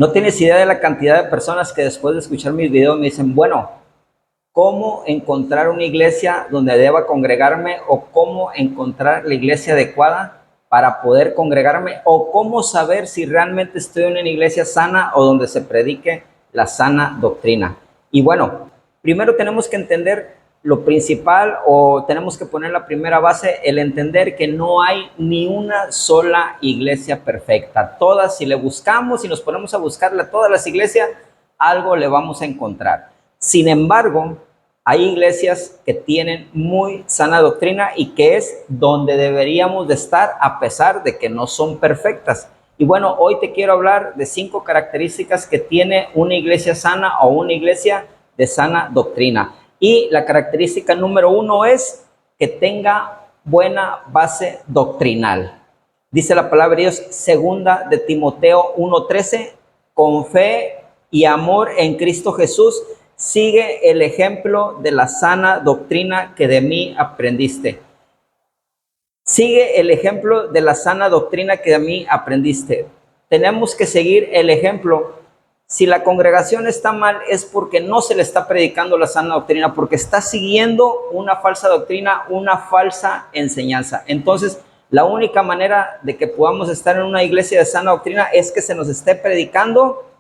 No tienes idea de la cantidad de personas que después de escuchar mis videos me dicen, bueno, ¿cómo encontrar una iglesia donde deba congregarme? ¿O cómo encontrar la iglesia adecuada para poder congregarme? ¿O cómo saber si realmente estoy en una iglesia sana o donde se predique la sana doctrina? Y bueno, primero tenemos que entender lo principal, o tenemos que poner la primera base, el entender que no hay ni una sola iglesia perfecta. Todas, si le buscamos y nos ponemos a buscarle a todas las iglesias, algo le vamos a encontrar. Sin embargo, hay iglesias que tienen muy sana doctrina y que es donde deberíamos de estar a pesar de que no son perfectas. Y bueno, hoy te quiero hablar de 5 características que tiene una iglesia sana o una iglesia de sana doctrina. Y la característica número 1 es que tenga buena base doctrinal. Dice la palabra de Dios, segunda de Timoteo 1:13, con fe y amor en Cristo Jesús, sigue el ejemplo de la sana doctrina que de mí aprendiste. Sigue el ejemplo de la sana doctrina que de mí aprendiste. Tenemos que seguir el ejemplo. Si la congregación está mal, es porque no se le está predicando la sana doctrina, porque está siguiendo una falsa doctrina, una falsa enseñanza. Entonces, la única manera de que podamos estar en una iglesia de sana doctrina es que se nos esté predicando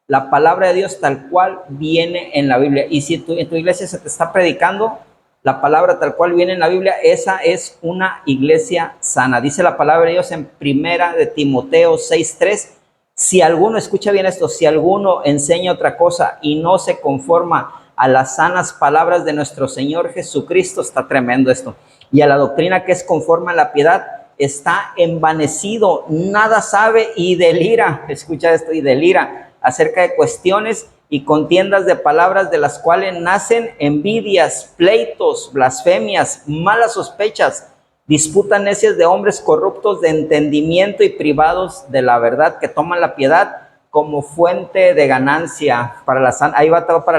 la palabra de Dios tal cual viene en la Biblia. Y si en tu iglesia se te está predicando la palabra tal cual viene en la Biblia, esa es una iglesia sana. Dice la palabra de Dios en primera de Timoteo 6:3. Si alguno, escucha bien esto, si alguno enseña otra cosa y no se conforma a las sanas palabras de nuestro Señor Jesucristo, está tremendo esto, y a la doctrina que es conforme a la piedad, está envanecido, nada sabe y delira, escucha esto, y delira acerca de cuestiones y contiendas de palabras, de las cuales nacen envidias, pleitos, blasfemias, malas sospechas, disputas necias de hombres corruptos de entendimiento y privados de la verdad, que toman la piedad como fuente de ganancia para la sana. Ahí va todo para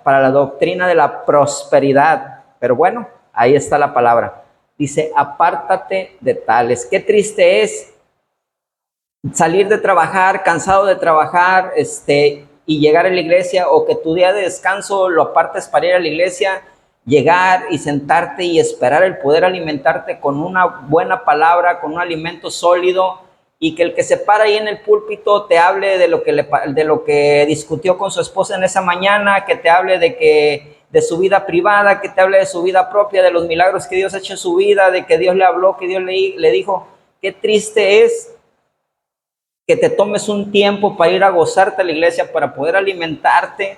la doctrina de la prosperidad. Pero bueno, ahí está la palabra. Dice, apártate de tales. Qué triste es salir de trabajar, cansado de trabajar, y llegar a la iglesia, o que tu día de descanso lo apartes para ir a la iglesia, llegar y sentarte y esperar el poder alimentarte con una buena palabra, con un alimento sólido, y que el que se para ahí en el púlpito te hable de lo que discutió con su esposa en esa mañana, que te hable de su vida privada, que te hable de su vida propia, de los milagros que Dios ha hecho en su vida, de que Dios le habló, que Dios le dijo. Qué triste es que te tomes un tiempo para ir a gozarte a la iglesia, para poder alimentarte,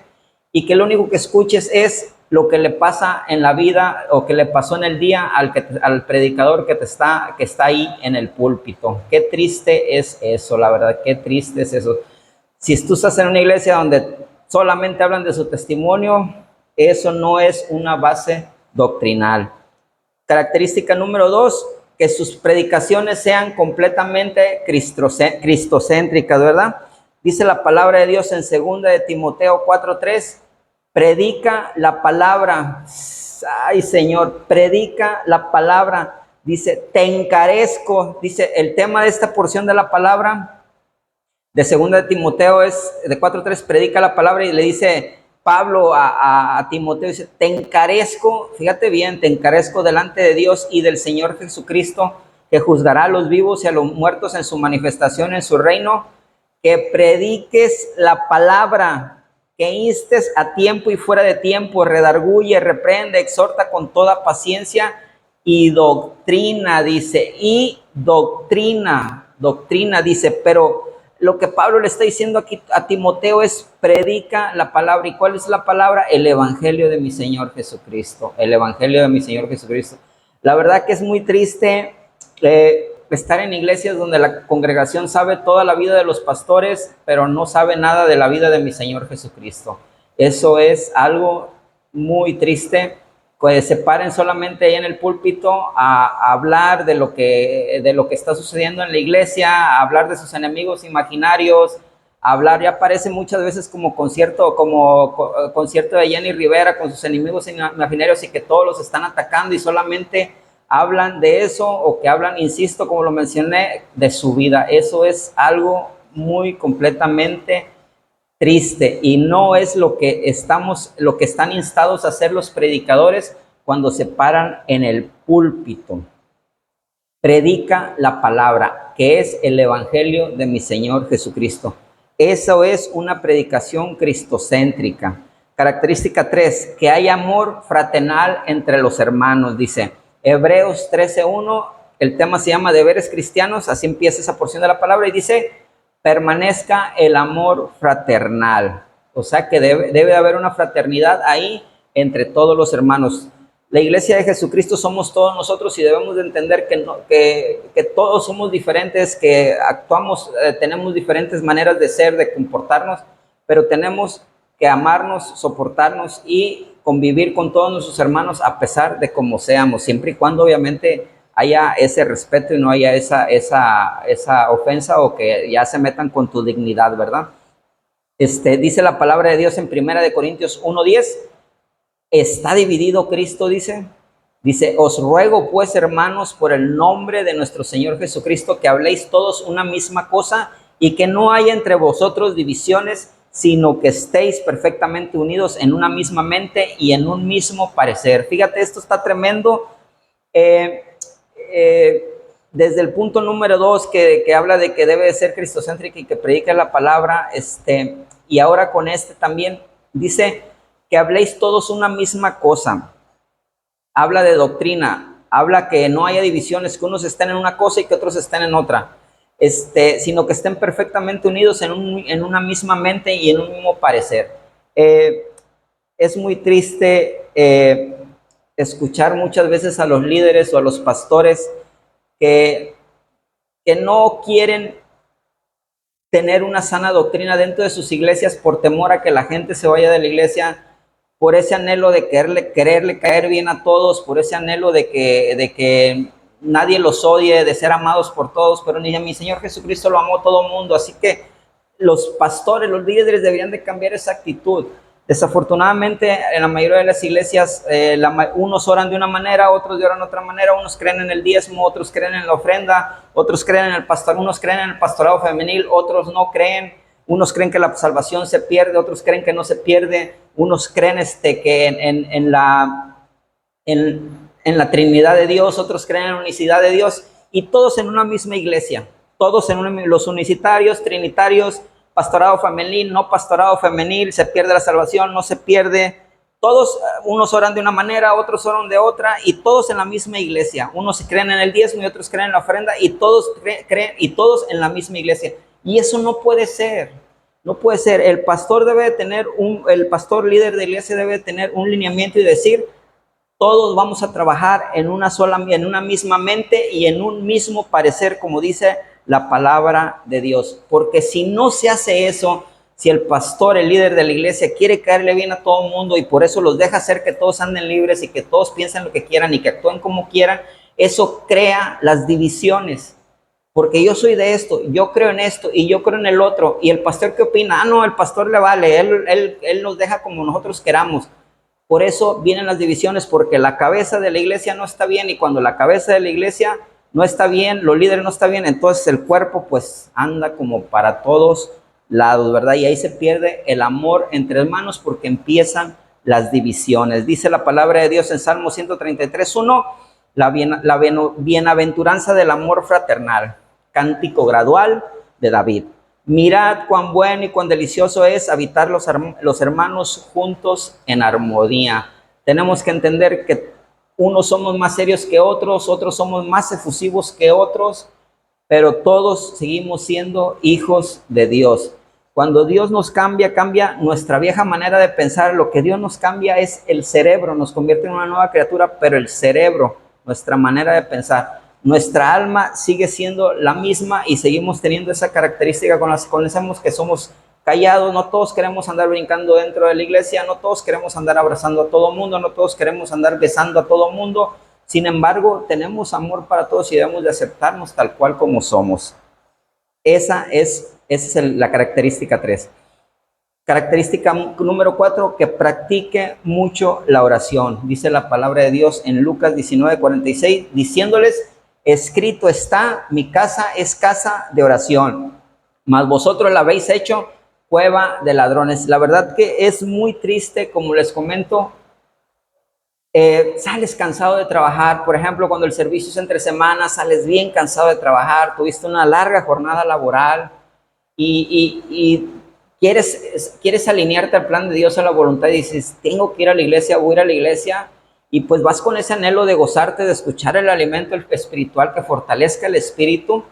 y que lo único que escuches es lo que le pasa en la vida o que le pasó en el día al predicador que está ahí en el púlpito. Qué triste es eso, la verdad, qué triste es eso. Si tú estás en una iglesia donde solamente hablan de su testimonio, eso no es una base doctrinal. Característica número 2, que sus predicaciones sean completamente cristocéntricas, ¿verdad? Dice la palabra de Dios en 2 de Timoteo 4:3, predica la palabra. Ay, Señor, predica la palabra. Dice, te encarezco. Dice, el tema de esta porción de la palabra de 2 de Timoteo es de 4:3, predica la palabra, y le dice Pablo a Timoteo, dice, te encarezco, fíjate bien, te encarezco delante de Dios y del Señor Jesucristo, que juzgará a los vivos y a los muertos en su manifestación en su reino, que prediques la palabra, que instes a tiempo y fuera de tiempo, redarguye, reprende, exhorta con toda paciencia y doctrina, dice, doctrina, dice. Pero lo que Pablo le está diciendo aquí a Timoteo es, predica la palabra. ¿Y cuál es la palabra? El evangelio de mi Señor Jesucristo, el evangelio de mi Señor Jesucristo. La verdad que es muy triste estar en iglesias donde la congregación sabe toda la vida de los pastores, pero no sabe nada de la vida de mi Señor Jesucristo. Eso es algo muy triste, que se paren solamente ahí en el púlpito a hablar de lo que está sucediendo en la iglesia, a hablar de sus enemigos imaginarios, a hablar, ya parece muchas veces como concierto de Jenny Rivera con sus enemigos imaginarios, y que todos los están atacando y solamente hablan de eso, o que hablan, insisto, como lo mencioné, de su vida. Eso es algo muy completamente triste, y no es lo que están instados a hacer los predicadores cuando se paran en el púlpito. Predica la palabra, que es el evangelio de mi Señor Jesucristo. Eso es una predicación cristocéntrica. Característica 3, que hay amor fraternal entre los hermanos, dice Hebreos 13:1. El tema se llama deberes cristianos, así empieza esa porción de la palabra, y dice: permanezca el amor fraternal. O sea que debe haber una fraternidad ahí entre todos los hermanos. La iglesia de Jesucristo somos todos nosotros, y debemos de entender que todos somos diferentes, que actuamos, tenemos diferentes maneras de ser, de comportarnos, pero tenemos que amarnos, soportarnos y convivir con todos nuestros hermanos a pesar de cómo seamos, siempre y cuando obviamente haya ese respeto y no haya esa ofensa, o que ya se metan con tu dignidad, ¿verdad? Dice la palabra de Dios en 1 Corintios 1:10. ¿Está dividido Cristo? Dice, os ruego pues, hermanos, por el nombre de nuestro Señor Jesucristo, que habléis todos una misma cosa, y que no haya entre vosotros divisiones, sino que estéis perfectamente unidos en una misma mente y en un mismo parecer. Fíjate, esto está tremendo. Desde el punto número 2, que habla de que debe de ser cristocéntrica y que predique la palabra, y ahora con también dice que habléis todos una misma cosa. Habla de doctrina, habla que no haya divisiones, que unos estén en una cosa y que otros estén en otra, sino que estén perfectamente unidos en una misma mente y en un mismo parecer. Es muy triste escuchar muchas veces a los líderes o a los pastores que no quieren tener una sana doctrina dentro de sus iglesias por temor a que la gente se vaya de la iglesia, por ese anhelo de quererle caer bien a todos, por ese anhelo de que nadie los odie, de ser amados por todos. Pero ni a mi Señor Jesucristo lo amó todo el mundo, así que los pastores, los líderes deberían de cambiar esa actitud. Desafortunadamente, en la mayoría de las iglesias, unos oran de una manera, otros oran de otra manera, unos creen en el diezmo, otros creen en la ofrenda, otros creen en el pastor, unos creen en el pastorado femenil, otros no creen. Unos creen que la salvación se pierde, otros creen que no se pierde, unos creen que en la Trinidad de Dios, otros creen en la unicidad de Dios, y todos en una misma iglesia, todos los unicitarios, trinitarios, pastorado femenil, no pastorado femenil, se pierde la salvación, no se pierde. Todos, unos oran de una manera, otros oran de otra, y todos en la misma iglesia. Unos creen en el diezmo y otros creen en la ofrenda, y todos creen, y todos en la misma iglesia. Y eso no puede ser, no puede ser. El pastor debe tener el pastor líder de iglesia debe tener un lineamiento y decir: todos vamos a trabajar en una misma mente y en un mismo parecer, como dice la palabra de Dios. Porque si no se hace eso, si el pastor, el líder de la iglesia, quiere caerle bien a todo el mundo y por eso los deja hacer que todos anden libres y que todos piensen lo que quieran y que actúen como quieran, eso crea las divisiones. Porque yo soy de esto, yo creo en esto y yo creo en el otro. ¿Y el pastor qué opina? No, el pastor le vale, él nos deja como nosotros queramos. Por eso vienen las divisiones, porque la cabeza de la iglesia no está bien, y cuando la cabeza de la iglesia no está bien, los líderes no están bien, entonces el cuerpo pues anda como para todos lados, ¿verdad? Y ahí se pierde el amor entre hermanos, porque empiezan las divisiones. Dice la palabra de Dios en Salmo 133:1, la bienaventuranza del amor fraternal, cántico gradual de David. Mirad cuán bueno y cuán delicioso es habitar los hermanos juntos en armonía. Tenemos que entender que unos somos más serios que otros, otros somos más efusivos que otros, pero todos seguimos siendo hijos de Dios. Cuando Dios nos cambia, cambia nuestra vieja manera de pensar. Lo que Dios nos cambia es el cerebro, nos convierte en una nueva criatura, pero el cerebro, nuestra manera de pensar. Nuestra alma sigue siendo la misma y seguimos teniendo esa característica con la que conocemos, que somos callados. No todos queremos andar brincando dentro de la iglesia, no todos queremos andar abrazando a todo mundo, no todos queremos andar besando a todo mundo. Sin embargo, tenemos amor para todos y debemos de aceptarnos tal cual como somos. Esa es la característica 3. Característica número 4, que practique mucho la oración. Dice la palabra de Dios en Lucas 19:46, diciéndoles: escrito está, mi casa es casa de oración. mas vosotros la habéis hecho cueva de ladrones. La verdad que es muy triste, como les comento. Sales cansado de trabajar, por ejemplo, cuando el servicio es entre semanas, sales bien cansado de trabajar, tuviste una larga jornada laboral y quieres alinearte al plan de Dios, a la voluntad, y dices, tengo que ir a la iglesia, voy a ir a la iglesia, y pues vas con ese anhelo de gozarte, de escuchar el alimento espiritual que fortalezca el espíritu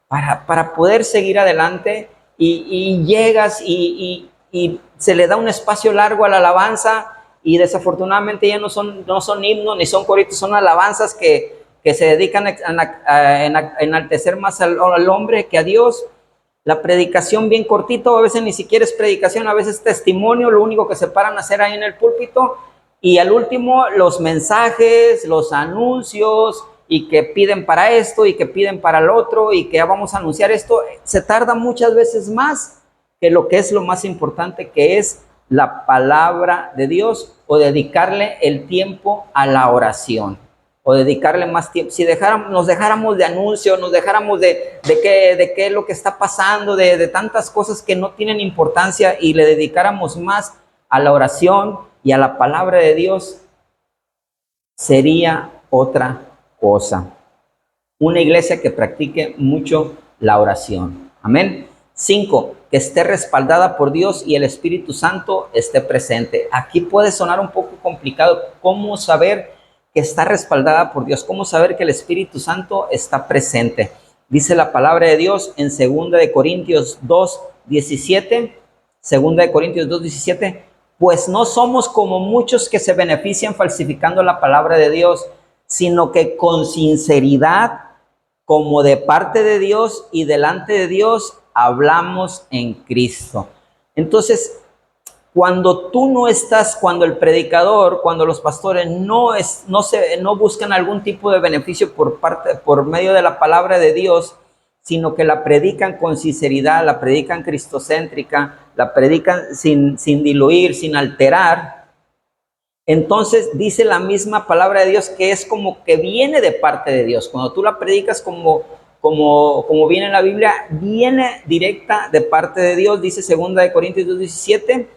para poder seguir adelante, y llegas y se le da un espacio largo a la alabanza, y desafortunadamente ya no son himnos ni son coritos, son alabanzas que se dedican a enaltecer más al hombre que a Dios. La predicación bien cortito, a veces ni siquiera es predicación, a veces es testimonio, lo único que se paran a hacer ahí en el púlpito, y al último los mensajes, los anuncios, y que piden para esto y que piden para el otro y que ya vamos a anunciar esto. Se tarda muchas veces más que lo que es lo más importante, que es la palabra de Dios, o dedicarle el tiempo a la oración, o dedicarle más tiempo. Si nos dejáramos de anuncios, nos dejáramos de qué es lo que está pasando, de tantas cosas que no tienen importancia, y le dedicáramos más a la oración y a la palabra de Dios, sería otra cosa. Una iglesia que practique mucho la oración. Amén. 5, que esté respaldada por Dios y el Espíritu Santo esté presente. Aquí puede sonar un poco complicado. ¿Cómo saber que está respaldada por Dios? ¿Cómo saber que el Espíritu Santo está presente? Dice la palabra de Dios en 2 de Corintios 2:17. 2 de Corintios 2:17. Pues no somos como muchos que se benefician falsificando la palabra de Dios, sino que con sinceridad, como de parte de Dios y delante de Dios, hablamos en Cristo. Entonces, cuando tú no estás, cuando el predicador, cuando los pastores no buscan algún tipo de beneficio por medio de la palabra de Dios, sino que la predican con sinceridad, la predican cristocéntrica, la predican sin diluir, sin alterar, entonces dice la misma palabra de Dios que es como que viene de parte de Dios. Cuando tú la predicas como viene en la Biblia, viene directa de parte de Dios, dice 2 de Corintios 2:17,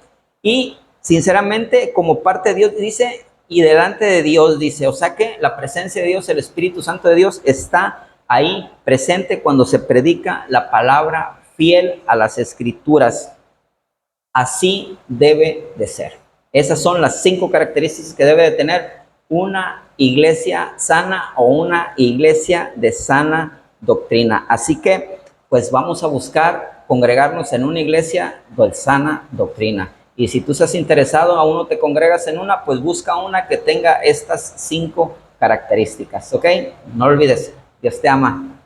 y sinceramente como parte de Dios dice, y delante de Dios dice, o sea que la presencia de Dios, el Espíritu Santo de Dios está ahí presente cuando se predica la palabra fiel a las Escrituras. Así debe de ser. Esas son las 5 características que debe de tener una iglesia sana, o una iglesia de sana doctrina. Así que, pues vamos a buscar congregarnos en una iglesia de sana doctrina. Y si tú estás interesado, aún no te congregas en una, pues busca una que tenga estas 5 características, ¿ok? No olvides, Dios te ama.